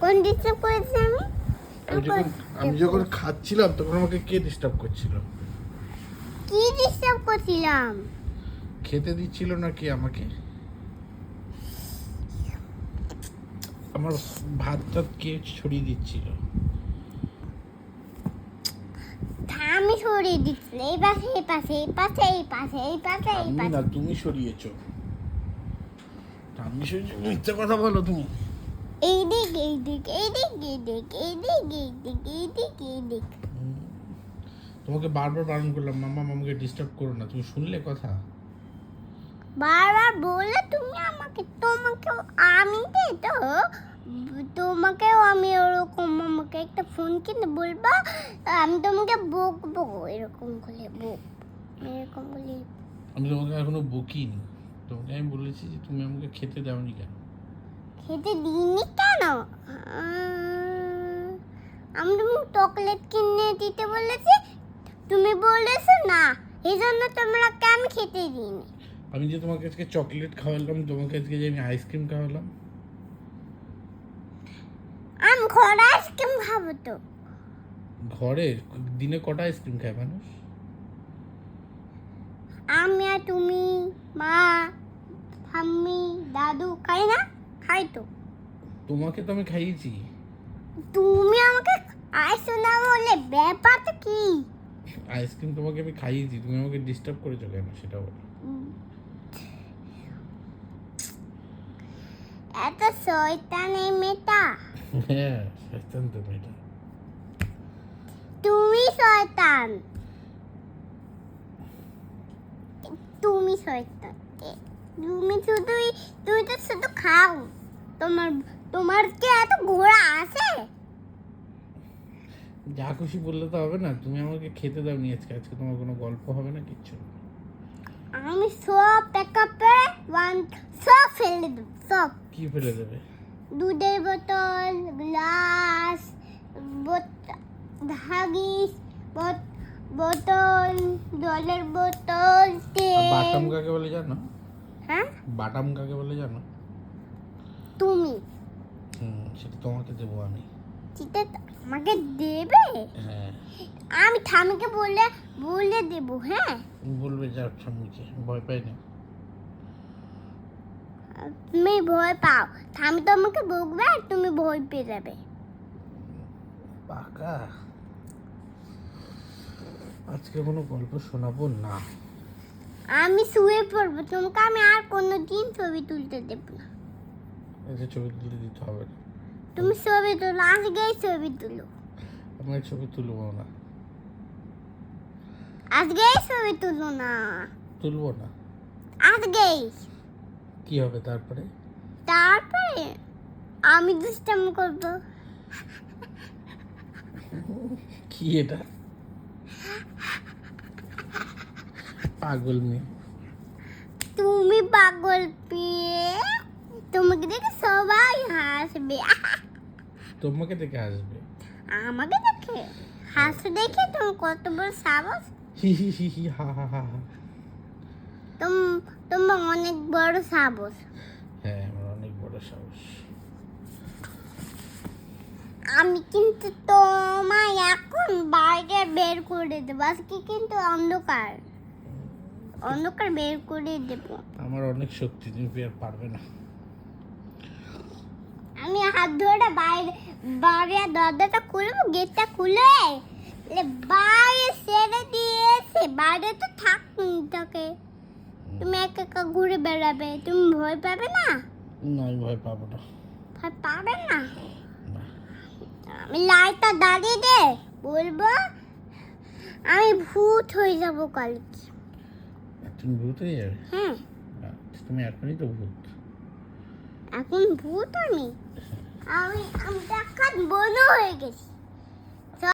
কোন ডিস্টার্ব করেছি আমি? আমি যখন খাচ্ছিলাম তখন আমাকে কে ডিস্টার্ব করছিল? কি ডিস্টার্ব করছিলাম? খেতে দিচ্ছিল না কে আমাকে? আমার ভাতটা কে ছড়িয়ে দিচ্ছিল? আমি সরিয়ে দিচ্ছি, এই পাশে এই পাশে এই পাশে এই পাশে এই পাশে এই আমি পাশে। না, তুমি সরিয়েছো। আমি সরিয়েছি? মিথ্যা কথা বলো তুমি। এই দিক এই দিক এই দিক এই দিক এই দিক এই দিক এই দিক এই দিক। তোমাকে বারবার বারণ করলাম, মামা মামাকে ডিস্টার্ব করো না, তুমি শুনলে কথা? বারবার বলে তুমি আমাকে, তোমাকেও আমি তো তোমাকেও আমি ওরকম আমাকে একটা ফোন কিনে বলবা, আমি তোমাকে বকবো এরকম করে এরকম বলে। আমি তোমাকে এখনো বকিনি, তোমাকে আমি বলেছি যে তুমি আমাকে খেতে দাওনি কেন? খেতে দিইনি কেন? আমি তোমাকে চকলেট কিনে দিতে বলেছি, তুমি বলেছো না, এই জন্য তোমরাকে আমি খেতে দিইনি। আমি যে তোমাকে আজকে চকলেট খাওয়ালাম, তোমাকে আজকে যে আমি আইসক্রিম খাওয়ালাম। আমি ঘরে আইসক্রিম খাবো তো। ঘরে দিনে কটা আইসক্রিম খায় মানুষ? আমি আর তুমি, মা, ঠাম্মি, দাদু খাই না? খাই তো। তোমাকে তো আমি খাইয়েছি। তুমি আমাকে আইসো না বলে ব্যাপারটা কি? আইসক্রিম তোমাকে আমি খাইয়েছি, তুমি আমাকে ডিস্টার্ব করেছো কেন সেটা বলো। এত শয়তান এই মেয়েটা। হ্যাঁ, শয়তান তো মেয়েটা। তুমি শয়তান, তুমি শয়তান। তুমি তুমি তো শুধু খাও। তোমার তোমার কি এত ঘোড়া আছে? যা খুশি বললে তো হবে না, তুমি আমাকে খেতে দাওনি আজকে, আজকে তোমার কোনো গল্প হবে না, কিচ্ছু না। আমি সব প্যাকাপে সব ফেলে দেবো, সব। কি ফেলে দেবে? দুধের বোতল, গ্লাস, হাগিস, বোতল, জলের বোতল, আর তেল। বাটাম কাকে বলে জানো? হ্যাঁ, বাটাম কাকে বলে জানো? তুমি সেটা তোমাকে দেবো আমি। সেটা আমাকে দেবে? হ্যাঁ। আমি ঠামিকে বলে দেবো। হ্যাঁ, বলবে যাও ঠাম্মিকে, ভয় পাই না। তুমি ভয় পাও, ঠামি তো আমাকে বকবে আর তুমি ভয় পেয়ে যাবে। পাকা। আজকে কোনো গল্প শোনাবো না। আমি শুয়ে পড়বো, তোমাকে আমি আর কোনো দিন ছবি তুলতে দেবো না। এসে ছবি তুলে দিতে হবে না। তুমি ছবি তুলো, আজকেই ছবি তুলো, আমি ছবি তুলবো না। আজকেই ছবি তুলো না, তুলবো না। আজকেই। কি হবে তারপরে? তারপরে আমি দুষ্টামি করবো। কি এটা? পাগল মেয়ে। তুমি পাগল পেয়ে, তোমাকে দেখে সবাই হাসবে। তোমাকে দেখে আসবে? আমাকে দেখে হাসতে দেখে তুমি কত বড় সাহস? হি হি হি হি হা হা হা হা। তোমার অনেক বড় সাহস। হ্যাঁ, আমার অনেক বড় সাহস। আমি কিন্তু তোমায় এখন বাইরে বের করে দেবো, আজকে কিন্তু অন্ধকার বের করে দেবো। আমার অনেক শক্তি, তুমি আর পারবে না। আমি হাত ধরে বাইরে দরজাটা খুলবো, গেটটা খুলে বাইরে ছেড়ে দিয়েছে, বাইরে তো থাকে। তুমি একা একা ঘুরে বেড়াবে, তুমি ভয় পাবে না? না, আমি ভয় পাবো না। ভয় পাবে না? না। আমি লাইটটা দাঁড়িয়ে দে, বলবো আমি ভূত হয়ে যাবো কালকে। তুমি ভূত হয়ে যাবে? হ্যাঁ, তুমি এখনই তো ভূত। এখন ভূত আমি আমি আমি তো এখন বড় হয়ে গেছি।